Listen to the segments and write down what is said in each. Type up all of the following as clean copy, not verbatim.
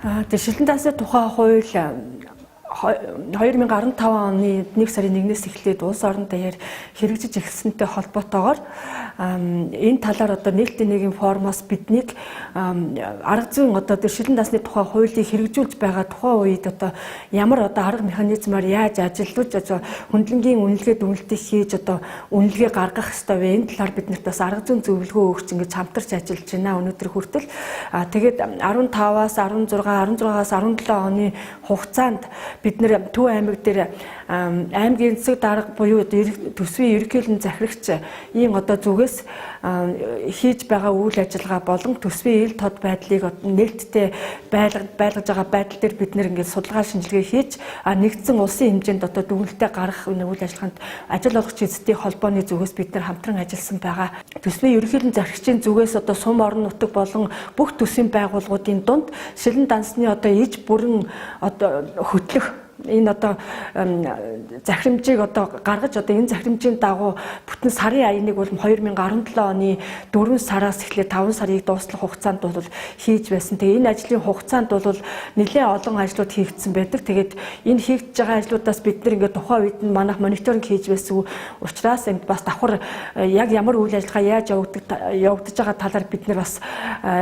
Тэгээ шилэн даасны тухай хууль 2015 оны 1 сарын 1-ээс эхлээд улс орон даяар хэрэгжиж эхэлсэнтэй холбоотойгоор энэ талаар одоо нийтийн нийгмийн форумоос биднийг арга зүйн одоо шилэн даасны тухай хуулийг хэрэгжүүлж байгаа тухайн үед одоо ямар одоо арга механизмаар яаж ажиллаж хөндлөнгийн үнэлгээ дүгнэлтийг хийж одоо үнэлгээ гаргах ёстой вэ? Энэ талаар биднэрт бас арга зүйн зөвлөгөө өгч ингэж хамтарч ажиллаж байна өнөөдөр хүртэл. Тэгээд 15-аас 16, 16-аас 17 оны хугацаанд бид нэр Төв аймаг дээр аймгийн засаг дарга буюу төсвийн ерөнхийлөн захирагч ийм одоо зүгээс хийж байгаа үйл ажиллагаа болон төсвийн ил тод байдлыг нээлттэй байлгаж байгаа байдал дээр бид нэр ингээд судалгаа шинжилгээ хийж нэгдсэн улсын хэмжээнд одоо дүгнэлтээ гаргах үйл ажиллагаанд ажил олгогч эзэдийн холбооны зүгээс бид нэр хамтран ажилласан байгаа. Төсвийн ерөнхийлөн захирагчийн зүгээс одоо сум орон нутаг болон бүх төсвийн байгууллагуудын дунд шилэн дансны одоо иж бүрэн одоо хөтлөх энэ одоо захирамжийг одоо гаргаж одоо энэ захирамжийн дагуу бүтэн сарын аяныг бол 2017 оны 4 сараас эхлээд 5 сарыг дуустал хугацаанд бол хийж байсан. Тэгээ энэ ажлын хугацаанд бол нэлээд олон ажлууд хийгдсэн байдаг. Тэгээд энэ хийгдэж байгаа ажлуудаас бид нэр ингээд тухайн үед нь манайх мониторинг хийж байсан учраас бас давхар яг ямар үйл ажиллагаа яаж явагдаж байгаа талаар бид нар бас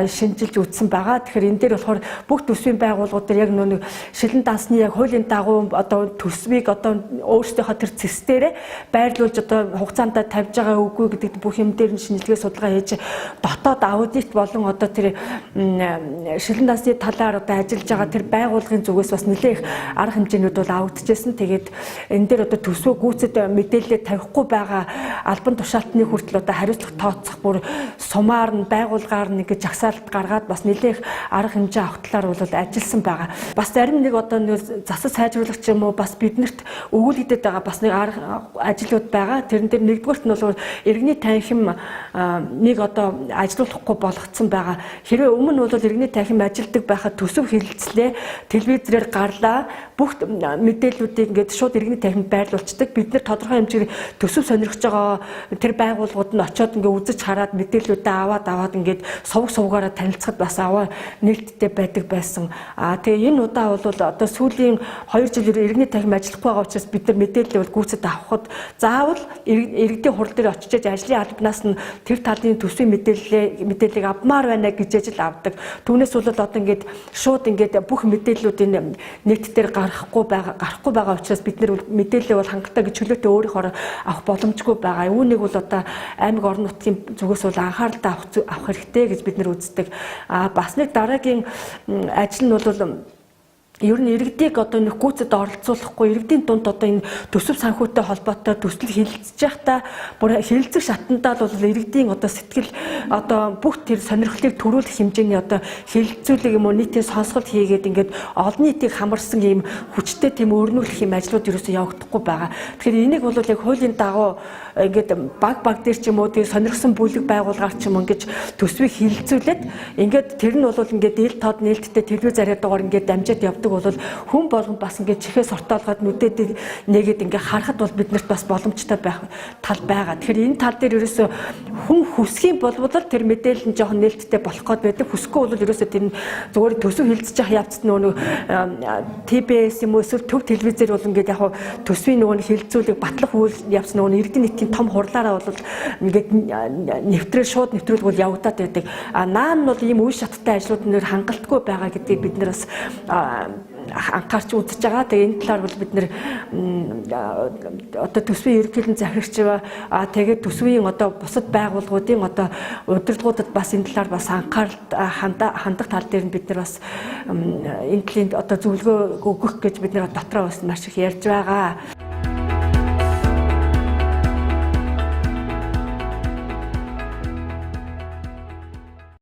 шинжилж үзсэн байгаа. Тэгэхээр энэ дээр болохоор бүх төсвийн байгууллагууд дээр яг нэг шилэн дансны яг хуулийн дагуу одоо төсвийг одоо өөрсдийнхөө тэр зэс дээрээ байрлуулж одоо хугацаанд тавьж байгаа үгүй гэдэг бүх юм дээр нь шинжилгээ судалгаа хийж дотоод аудит болон одоо тэр шилэн дансны талаар одоо ажиллаж байгаа тэр байгууллагын зүгээс бас нэлээх арга хэмжээнүүд бол авагдчихсэн. Тэгээд энэ дээр одоо төсвөө гүйцэд мэдээлэл тавихгүй байгаа албан тушаалтны хүртэл одоо хариуцлага тооцох бүр сумаар нь байгуулгаар нь ингэж жагсаалт гаргаад бас нэлээх арга хэмжээ авах талаар бол ажилласан байгаа. Бас зарим нэг одоо засаг сайжруулагч юм уу бас биднэрт өгүүлэгдэт байгаа бас нэг ажлууд байгаа. Тэрэн дээр нэгдүгээрт нь бол иргэний танхим нэг одоо ажилуулахгүй болгоцсон байгаа. Хэрвээ өмнө бол иргэний танхим ажилдаг байхад төсөв хэлэлцлээ телевизээр гарлаа бүх мэдээллүүдийг ингээд шууд иргэний танхимд байрлуулцдаг. Бид нэр тодорхой хэмжээгээр төсөв сонирхож байгаа тэр байгууллагууд нь очиод ингээд үзэж хараад мэдээллүүдээ аваад ингээд сувгаараа танилцахад бас нээлттэй байдаг байсан. Тэгээ энэ удаа бол одоо сүүлийн 2 жилээр иргэний танхим ажиллахгүй байгаа учраас бид нар мэдээлэл бол гүйцэд авахд заавал иргэдийн хурал дээр очиж ажлын албанаас нь тэр талын төсвийн мэдээллийг авмаар байна гэж ажил авдаг. Түүнээс бол одоо ингээд шууд ингээд бүх мэдээллүүдийн нийт дээр гарахгүй байгаа учраас бид нар мэдээлэл бол хангалттай гэж чөлөөтэй өөрийнхөө авах боломжгүй байгаа. Үүнийг бол одоо аймаг орон нутгийн зүгээс бол анхааралтай авах хэрэгтэй гэж бид нар үздэг. Бас нэг дараагийн ажил нь бол ер нь иргэдийг одоо нэг гүйцэд оролцуулахгүй иргэдийн дунд одоо энэ төсөв санхүүтэй холбоотой төсөл хилцэж байхдаа бүр хэлэлцэх шатандаа бол иргэдийн одоо сэтгэл одоо бүх тэр сонирхлыг төрүүлэх хэмжээний одоо хэлэлцүүлэг юм уу нийтийн сонсголт хийгээд ингээд олон нийтийг хамарсан ийм хүчтэй тийм өрнүүлэх юм ажлууд ерөөсөө явагдахгүй байгаа. Тэгэхээр энийг бол яг хуулийн дагуу ингээд баг дээр ч юм уу тэр сонирхсан бүлэг байгуулгаар ч юм ингээд төсвийг хилцүүлээд ингээд тэр нь бол ингээд ил тод нээлттэй телевиз ариадгаар ингээд дамжаад явдаг бол хүн болгон бас ингээд чихээс ортоолгоод нүдэд нэгээд ингээд харахад бол биднэрт бас боломжтой байх тал байгаа. Тэгэхээр энэ тал дээр ерөөсөө хүн хүсхийн болбол тэр мэдээлэл нь жоохон нээлттэй болох гээд байдаг. Хүсэхгүй бол ерөөсөө тэр зүгээр төсөв хилцэж явах явцад нөгөө ТБС юм уу эсвэл төв телевизээр бол ингээд яг төсвийн нөгөө хилцүүлэг батлах үйл явц нөгөө иргэдийн нийтийн том хурлаараа бол ингээд шууд нэвтрүүлэг бол явагдаад байдаг. Наа нь бол ийм үе шаттай ажлууд нэр хангалтгүй байгаа гэдгийг бид нэр бас анхаарч үзэж байгаа. Тэгээ энэ талаар бол бид нэр одоо төсвийн ерөнхийлөн захирагч тэгээд төсвийн одоо бусад байгууллагуудын одоо удирдлагуудад бас энэ талаар бас анхаарал хандах тал дээр нь бид нар бас энэ талын одоо зөвлөгөө өгөх гэж бид нэр дотроо бас маш их ярьж байгаа.